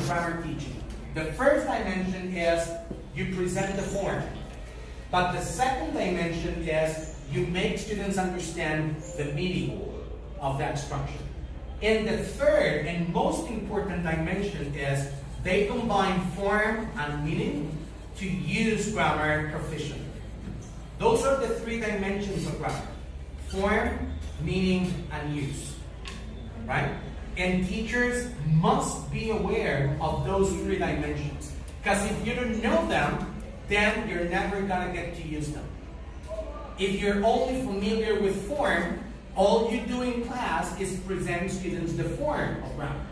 grammar teaching. The first dimension is you present the form. But the second dimension is you make students understand the meaning of that structure. And the third and most important dimension is they combine form and meaning to use grammar proficiently. Those are the three dimensions of grammar: form, meaning, and use. Right? And teachers must be aware of those three dimensions. Because if you don't know them, then you're never going to get to use them. If you're only familiar with form, all you do in class is present students the form of grammar.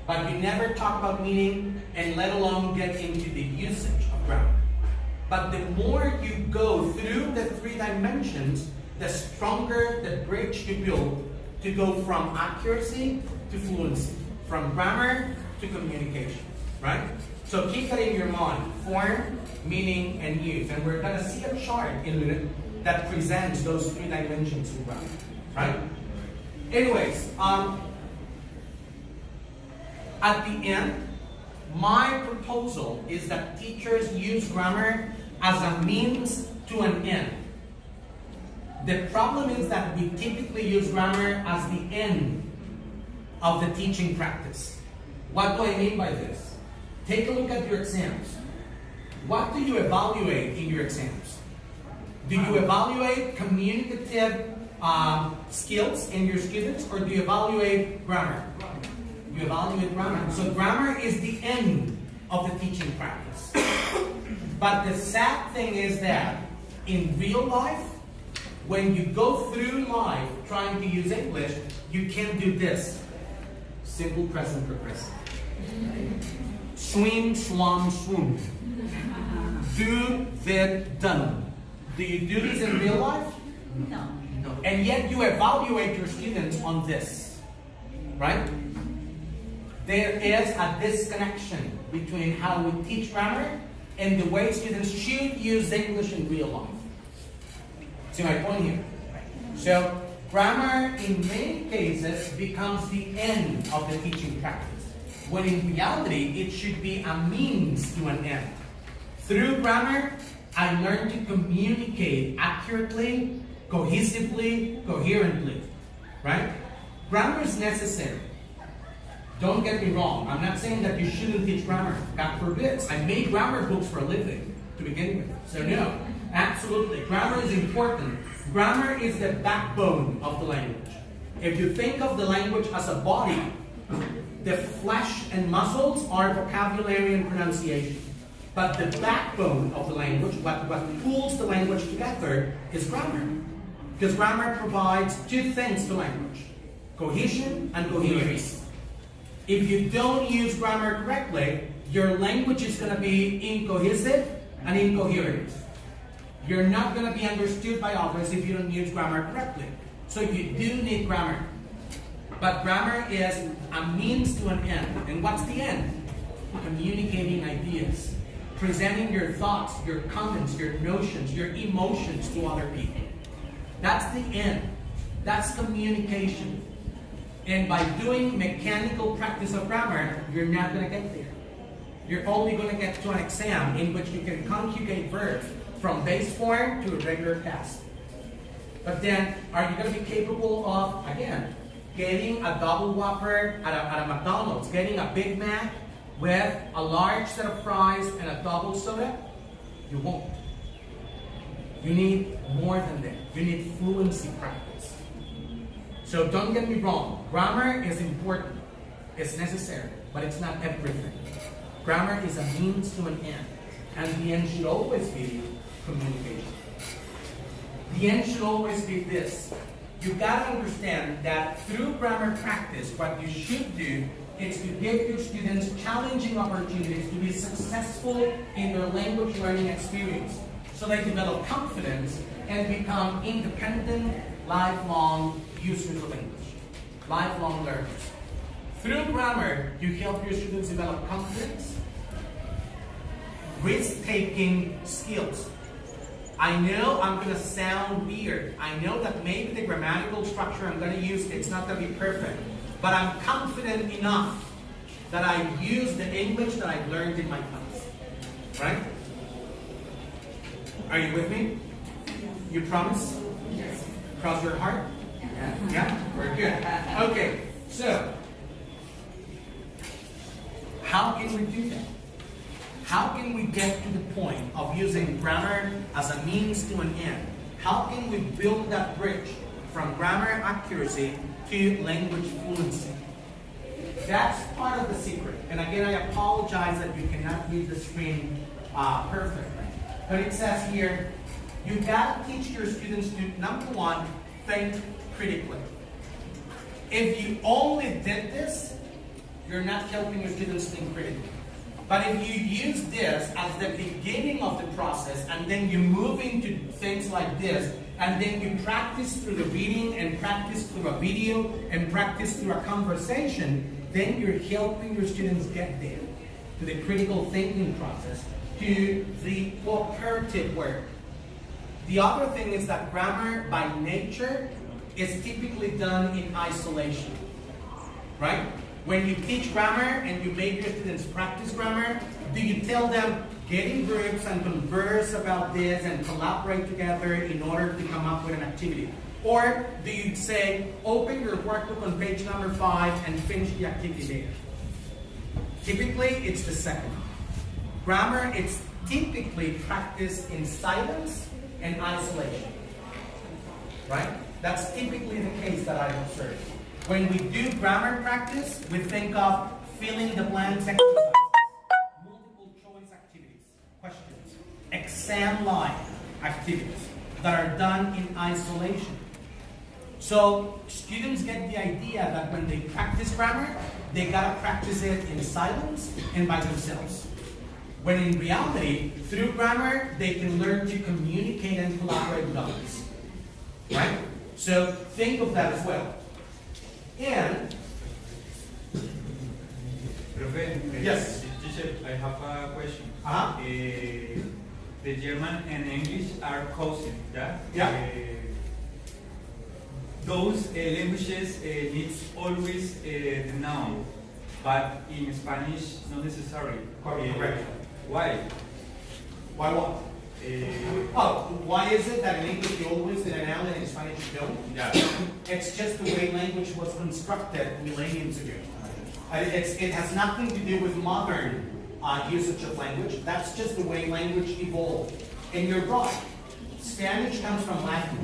But you never talk about meaning, and let alone get into the usage of grammar. But the more you go through the three dimensions, the stronger the bridge you build to go from accuracy to fluency, from grammar to communication, right? So keep that in your mind: form, meaning, and use. And we're going to see a chart in a minute that presents those three dimensions in grammar, right? Anyways, at the end, my proposal is that teachers use grammar as a means to an end. The problem is that we typically use grammar as the end of the teaching practice. What do I mean by this? Take a look at your exams. What do you evaluate in your exams? Do you evaluate communicative skills in your students, or do you evaluate grammar? You evaluate grammar. So grammar is the end of the teaching practice. But the sad thing is that in real life, when you go through life trying to use English, you can't do this. Simple present progressive. Swim, swam, swoon. Do, did, done. Do you do this in real life? No. And yet you evaluate your students on this, right? There is a disconnection between how we teach grammar and the way students should use English in real life. See my point here? So grammar in many cases becomes the end of the teaching practice, when in reality it should be a means to an end. Through grammar, I learn to communicate accurately, cohesively, coherently, right? Grammar is necessary. Don't get me wrong. I'm not saying that you shouldn't teach grammar. God forbid. I made grammar books for a living to begin with. So no, absolutely. Grammar is important. Grammar is the backbone of the language. If you think of the language as a body, the flesh and muscles are vocabulary and pronunciation. But the backbone of the language, what pulls the language together, is grammar. Because grammar provides two things to language: cohesion and coherence. If you don't use grammar correctly, your language is going to be incohesive and incoherent. You're not going to be understood by others if you don't use grammar correctly. So you do need grammar. But grammar is a means to an end. And what's the end? Communicating ideas. Presenting your thoughts, your comments, your notions, your emotions to other people. That's the end. That's communication. And by doing mechanical practice of grammar, you're not going to get there. You're only going to get to an exam in which you can conjugate verbs from base form to a regular past. But then, are you going to be capable of, again, getting a double Whopper at a McDonald's, getting a Big Mac with a large set of fries and a double soda? You won't. You need more than that. You need fluency practice. So don't get me wrong. Grammar is important. It's necessary, but it's not everything. Grammar is a means to an end. And the end should always be communication. The end should always be this. You've got to understand that through grammar practice, what you should do is to give your students challenging opportunities to be successful in their language learning experience, so they develop confidence and become independent, lifelong users of English, lifelong learners. Through grammar, you help your students develop confidence, risk-taking skills. I know I'm going to sound weird. I know that maybe the grammatical structure I'm going to use, it's not going to be perfect. But I'm confident enough that I use the English that I've learned in my class. Right? Are you with me? You promise? Yes. Cross your heart? Yeah? Very good. Okay, so how can we do that? How can we get to the point of using grammar as a means to an end? How can we build that bridge from grammar accuracy to language fluency? That's part of the secret. And again, I apologize that you cannot read the screen perfectly. But it says here, you gotta teach your students to, number one, think critically. If you only did this, you're not helping your students think critically. But if you use this as the beginning of the process, and then you move into things like this, and then you practice through the reading, and practice through a video, and practice through a conversation, then you're helping your students get there, to the critical thinking process, to the cooperative work. The other thing is that grammar, by nature, is typically done in isolation, right? When you teach grammar and you make your students practice grammar, do you tell them, get in groups and converse about this and collaborate together in order to come up with an activity? Or do you say, open your workbook on page number 5 and finish the activity there? Typically, it's the second. Grammar, it's typically practiced in silence and isolation, right? That's typically the case that I've observed. When we do grammar practice, we think of filling the blanks exercises, multiple choice activities, questions, exam-like activities that are done in isolation. So students get the idea that when they practice grammar, they gotta practice it in silence and by themselves. When in reality, through grammar, they can learn to communicate and collaborate with others, right? So think of that as well. And Profe, yes, teacher, I have a question. Uh-huh. The German and English are cousins, yeah? Yeah. Those languages needs always the noun, but in Spanish not necessary. Correct. Why? Why what? Why is it that in English you always did a noun and in Spanish you don't? Yeah. It's just the way language was constructed millenniums ago. It has nothing to do with modern usage of language. That's just the way language evolved. And you're right. Spanish comes from Latin.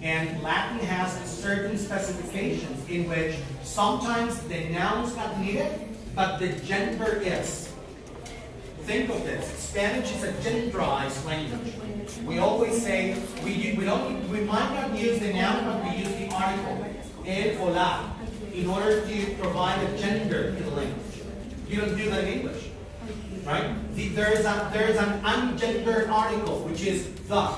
And Latin has certain specifications in which sometimes the noun's not needed, but the gender is. Think of this. Spanish is a genderized language. We always say, we might not use the noun, but we use the article, el or la, in order to provide a gender to the language. You don't do that in English, right? There is an ungendered article, which is the.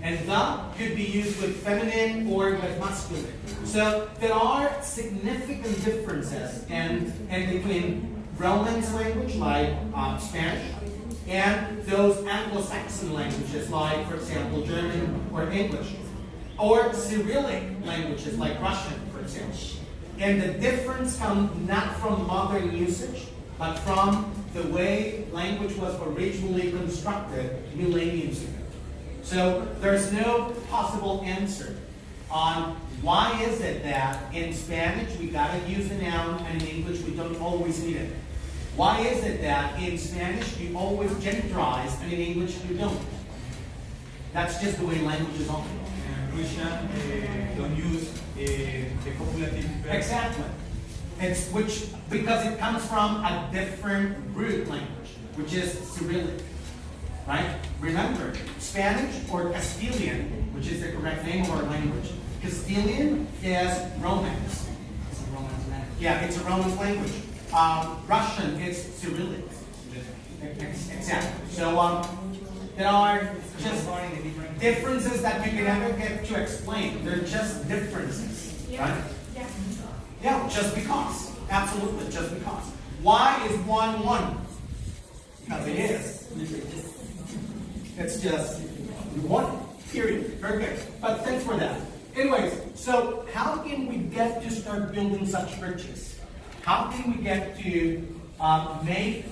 And the could be used with feminine or with masculine. So there are significant differences in between Romance language like Spanish and those Anglo-Saxon languages like, for example, German or English, or Cyrillic languages like Russian, for example. And the difference comes not from modern usage, but from the way language was originally constructed millenniums ago. So there's no possible answer on why is it that in Spanish we gotta use a noun and in English we don't always need it. Why is it that in Spanish you always genderize and in English you don't? That's just the way language is often. Russian don't use the copulative verb. Exactly. It's because it comes from a different root language, which is Cyrillic. Right? Remember, Spanish or Castilian, which is the correct name of our language. Castilian is Romance. It's a Romance language. Yeah, it's a Romance language. Russian is Cyrillic. Exactly. So there are just differences that you can never get to explain. They're just differences, right? Yeah. Yeah, just because. Absolutely, just because. Why is 1 1? Because it is. It's just 1, period. Very good. But thanks for that. Anyways, so how can we get to start building such bridges? How can we get to make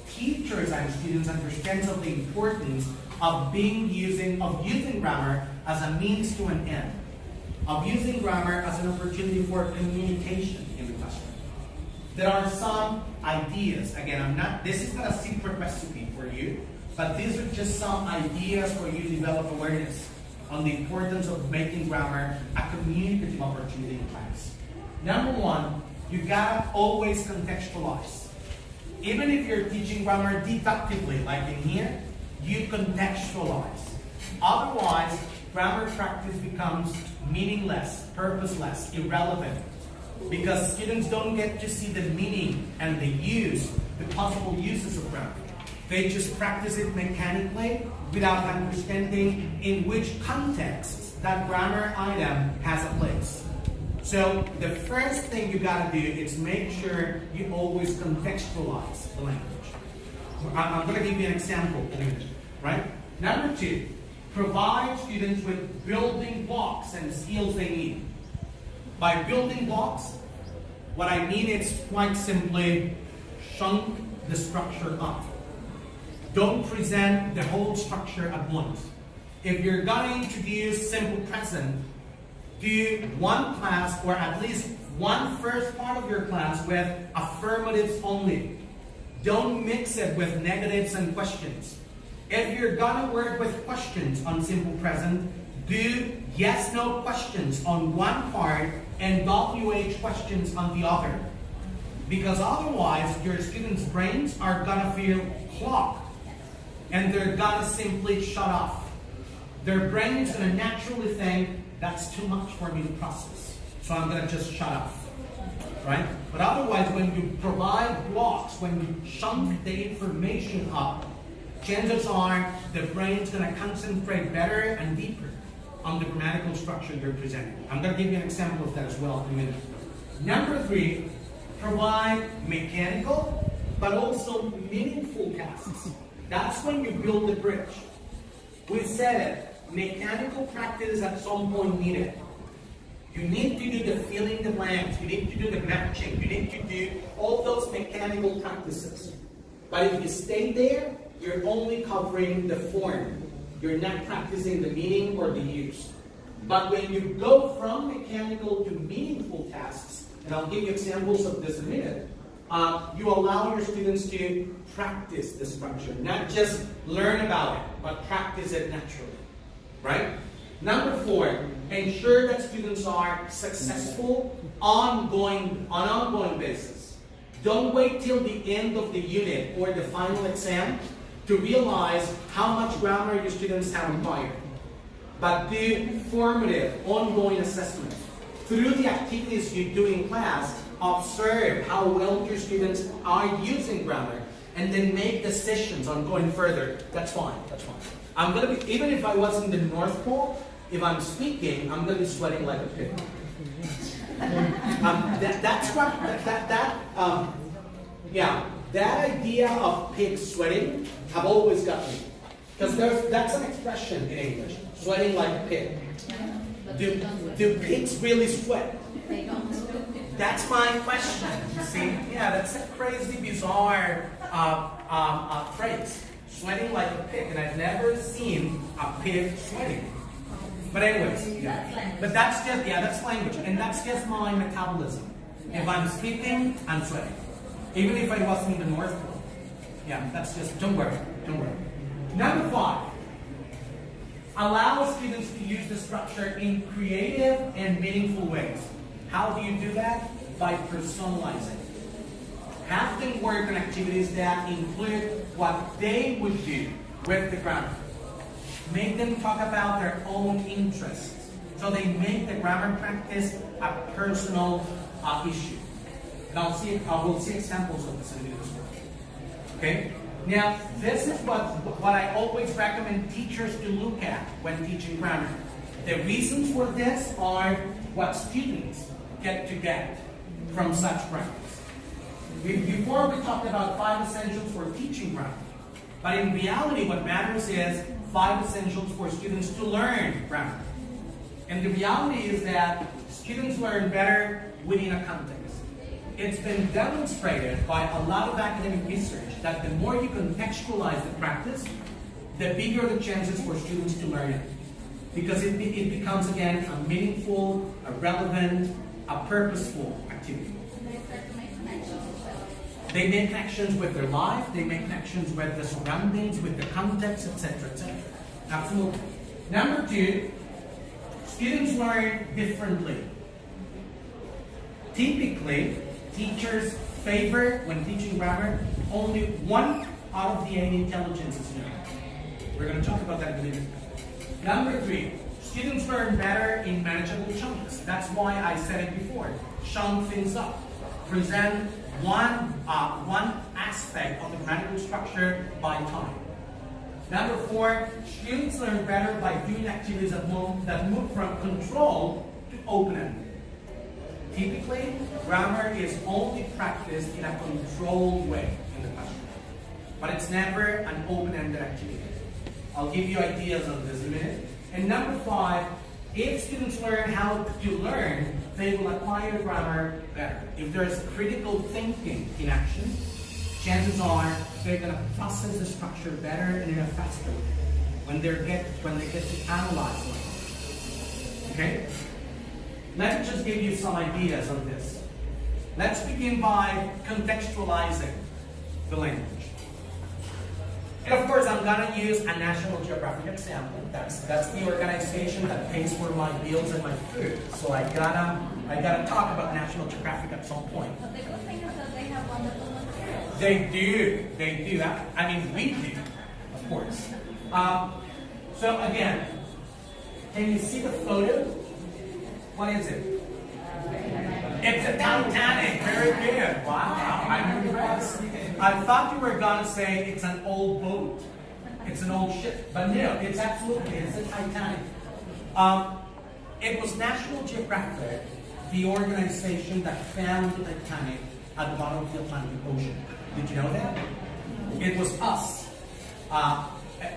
teachers and students understand of the importance of using grammar as a means to an end, of using grammar as an opportunity for communication in the classroom? There are some ideas. Again, this is not a secret recipe for you, but these are just some ideas for you to develop awareness on the importance of making grammar a communicative opportunity in class. Number one, you gotta always contextualize. Even if you're teaching grammar deductively, like in here, you contextualize. Otherwise, grammar practice becomes meaningless, purposeless, irrelevant, because students don't get to see the meaning and the possible uses of grammar. They just practice it mechanically without understanding in which context that grammar item has a place. So the first thing you gotta do is make sure you always contextualize the language. I'm gonna give you an example in a minute, right? Number two, provide students with building blocks and skills they need. By building blocks, what I mean is quite simply chunk the structure up. Don't present the whole structure at once. If you're going to introduce simple present, do one class or at least one first part of your class with affirmatives only. Don't mix it with negatives and questions. If you're gonna work with questions on simple present, do yes/no questions on one part and WH questions on the other. Because otherwise, your students' brains are gonna feel clogged and they're gonna simply shut off. Their brain is gonna naturally think, that's too much for me to process, so I'm gonna just shut off, right? But otherwise, when you provide blocks, when you chunk the information up, chances are the brain's gonna concentrate better and deeper on the grammatical structure you're presenting. I'm gonna give you an example of that as well in a minute. Number three, provide mechanical but also meaningful tasks. That's when you build the bridge. We said it, mechanical practice at some point needed. You need to do the filling the blanks, you need to do the matching, you need to do all those mechanical practices. But if you stay there, you're only covering the form. You're not practicing the meaning or the use. But when you go from mechanical to meaningful tasks, and I'll give you examples of this in a minute, you allow your students to practice the structure, not just learn about it, but practice it naturally, right? Number four, ensure that students are successful on an ongoing basis. Don't wait till the end of the unit or the final exam to realize how much grammar your students have acquired. But do formative, ongoing assessments. Through the activities you do in class, observe how well your students are using grammar, and then make decisions on going further. That's fine, that's fine. I'm gonna be, even if I was in the North Pole, if I'm speaking, I'm gonna be sweating like a pig. That idea of pig sweating have always got me. Because that's an expression in English, sweating like a pig. Do pigs really sweat? They don't. That's my question. You see, yeah, that's a crazy, bizarre phrase. Sweating like a pig, and I've never seen a pig sweating. But anyways, yeah. But that's just, that's language, and that's just my metabolism. If I'm speaking, I'm sweating. Even if I was in the North Pole. Yeah, that's just, don't worry. Number 5. Allow students to use the structure in creative and meaningful ways. How do you do that? By personalizing. Have them work on activities that include what they would do with the grammar. Make them talk about their own interests. So they make the grammar practice a personal issue. And we'll see examples of this in a minute as well. Okay? Now, this is what I always recommend teachers to look at when teaching grammar. The reasons for this are what students get from such practice. Before we talked about 5 essentials for teaching grammar. But in reality, what matters is 5 essentials for students to learn grammar. And the reality is that students learn better within a context. it's been demonstrated by a lot of academic research that the more you contextualize the practice, the bigger the chances for students to learn it. Because it becomes, again, a meaningful, a relevant, a purposeful activity. They make connections with their life, they make connections with the surroundings, with the context, etc., etc. Absolutely. Number 2, students learn differently. Typically, teachers favor, when teaching grammar, only 1 out of the 8 intelligences learned. We're going to talk about that in a minute. Number 3, students learn better in manageable chunks. That's why I said it before. Chunk things up. Present one aspect of the grammatical structure by time. Number 4, students learn better by doing activities that move from control to open-ended. Typically, grammar is only practiced in a controlled way in the classroom, but it's never an open-ended activity. I'll give you ideas on this in a minute. And number 5, if students learn how to learn, they will acquire grammar better. If there's critical thinking in action, chances are they're going to process the structure better and in a faster way when they get to analyze language. Okay? Let me just give you some ideas on this. Let's begin by contextualizing the language. And of course, I'm going to use a National Geographic example. That's the organization that pays for my bills and my food. So I gotta talk about National Geographic at some point. But the good thing is that they have wonderful materials. They do. I mean, we do, of course. So again, can you see the photo? What is it? It's a Titanic. Very good. Wow, I'm impressed. I thought you were going to say it's an old boat. It's an old ship. But no, it's a Titanic. It was National Geographic, the organization that found the Titanic at the bottom of the Atlantic Ocean. Did you know that? It was us.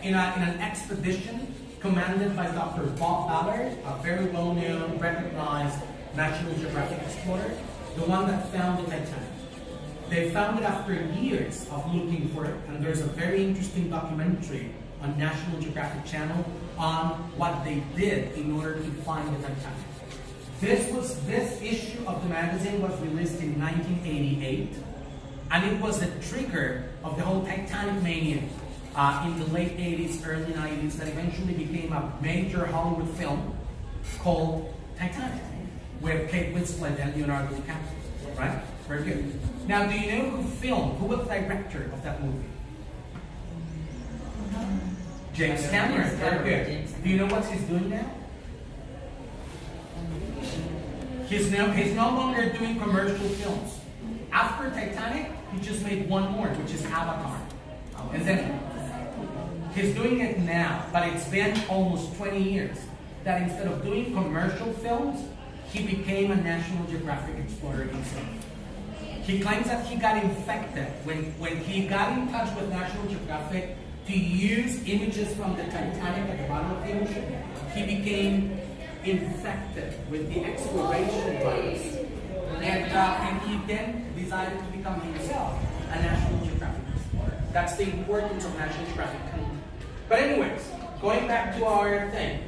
In an expedition commanded by Dr. Bob Ballard, a very well-known, recognized National Geographic explorer, the one that found the Titanic. They found it after years of looking for it, and there's a very interesting documentary on National Geographic Channel on what they did in order to find the Titanic. This issue of the magazine was released in 1988, and it was the trigger of the whole Titanic mania in the late 80s, early 90s, that eventually became a major Hollywood film called Titanic, with Kate Winslet and Leonardo DiCaprio, right? Very good. Now, do you know who was the director of that movie? James Cameron. Very good. Do you know what he's doing now? He's no longer doing commercial films. After Titanic, he just made one more, which is Avatar. And then he's doing it now, but it's been almost 20 years that instead of doing commercial films, he became a National Geographic explorer himself. He claims that he got infected when he got in touch with National Geographic to use images from the Titanic at the bottom of the ocean. He became infected with the exploration virus. And he then decided to become himself a National Geographic explorer. That's the importance of National Geographic content. But anyways, going back to our thing.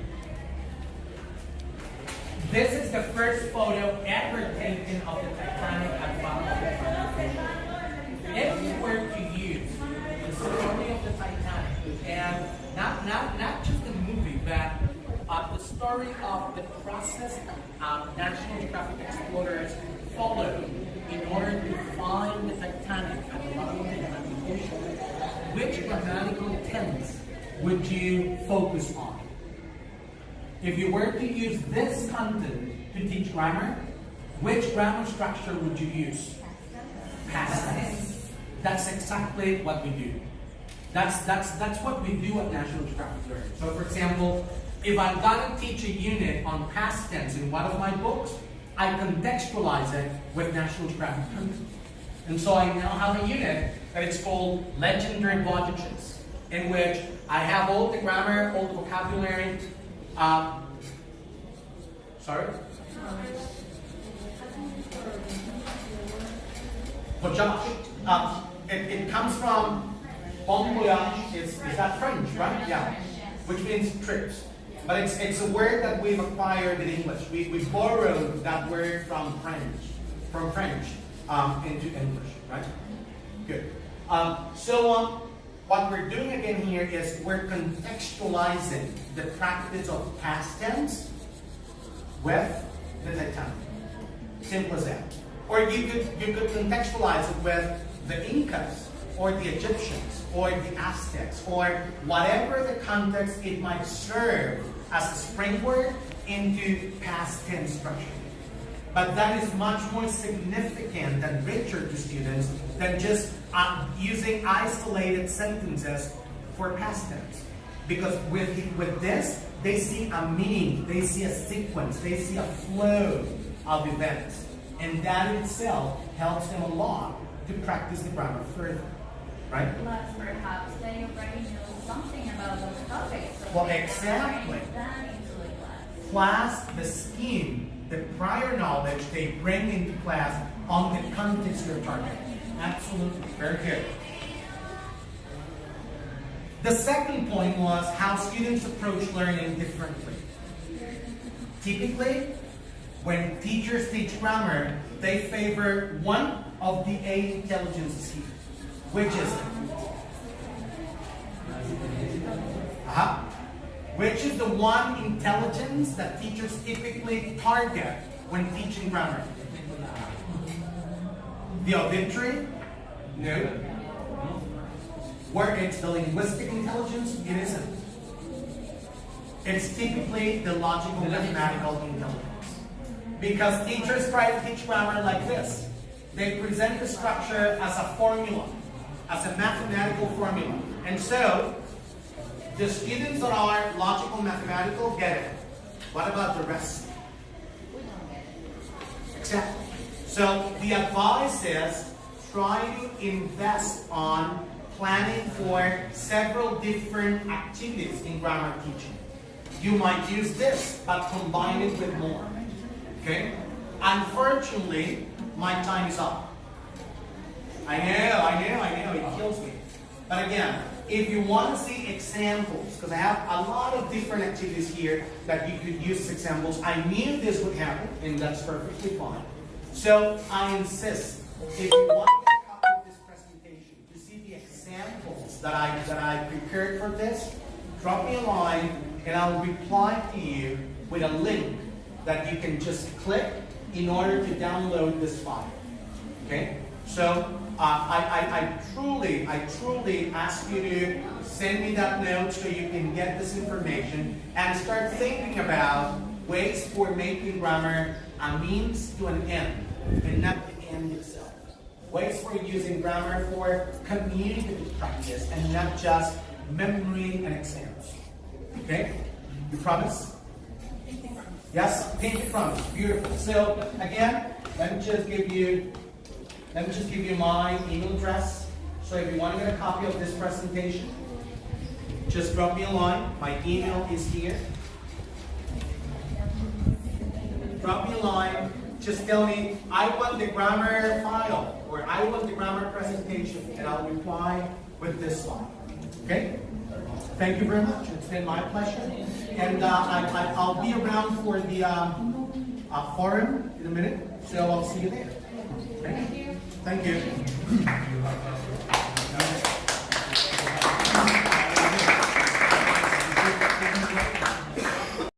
This is the first photo ever taken of the Titanic at the bottom of the Atlantic. If you were to use the story of the Titanic, and not just the movie, but the story of the process National Geographic explorers followed in order to find the Titanic at the bottom of the Atlantic Ocean, which grammatical tense would you focus on? If you were to use this content to teach grammar, which grammar structure would you use? Past tense. That's exactly what we do. That's what we do at National Geographic Learning. So for example, if I'm going to teach a unit on past tense in one of my books, I contextualize it with National Geographic content. And so I now have a unit that is called Legendary Voyages, in which I have all the grammar, all the vocabulary. Sorry? Voyage. It comes from bon voyage. Is that French, right? Yeah. Which means trips. But it's a word that we've acquired in English. We borrowed that word from French into English, right? Good. So what we're doing again here is we're contextualizing the practice of past tense with the Titanic. Simple as that. Or you could contextualize it with the Incas or the Egyptians or the Aztecs or whatever the context it might serve as a springboard into past tense structure. But that is much more significant and richer to students than just using isolated sentences for past tense. Because with this, they see a meaning, they see a sequence, they see a flow of events. And that in itself helps them a lot to practice the grammar further. Right? Plus, perhaps they already know something about those topics. So Well, they exactly. bring that into the class. Class, the scheme, the prior knowledge they bring into class on the context you're targeting. Absolutely. Very good. The second point was how students approach learning differently. Typically, when teachers teach grammar, they favor one of the 8 intelligences here. Which is it? Which is the one intelligence that teachers typically target when teaching grammar? The auditory? No. Where it's the linguistic intelligence? It isn't. It's typically the logical mathematical intelligence. Because teachers try to teach grammar like this. They present the structure as a formula, as a mathematical formula. And so, the students that are logical mathematical get it. What about the rest? We don't get it. Exactly. So, the advice is try to invest on planning for several different activities in grammar teaching. You might use this, but combine it with more. Okay? Unfortunately, my time is up. I know, it kills me. But again, if you want to see examples, because I have a lot of different activities here that you could use as examples, I knew this would happen, and that's perfectly fine. So I insist, if you want a copy of this presentation to see the examples that I prepared for this, drop me a line, and I'll reply to you with a link that you can just click in order to download this file. Okay? So I truly ask you to send me that note so you can get this information and start thinking about ways for making grammar a means to an end and not the end itself. Ways for using grammar for communicative practice and not just memory and exams. Okay? You promise? Yes? Pinky promise. Beautiful. So again, let me just give you my email address. So if you want to get a copy of this presentation, just drop me a line. My email is here. Drop me a line. Just tell me, I want the grammar file, or I want the grammar presentation, and I'll reply with this file. Okay? Thank you very much. It's been my pleasure. And I'll be around for the forum in a minute, so I'll see you there. Okay? Thank you.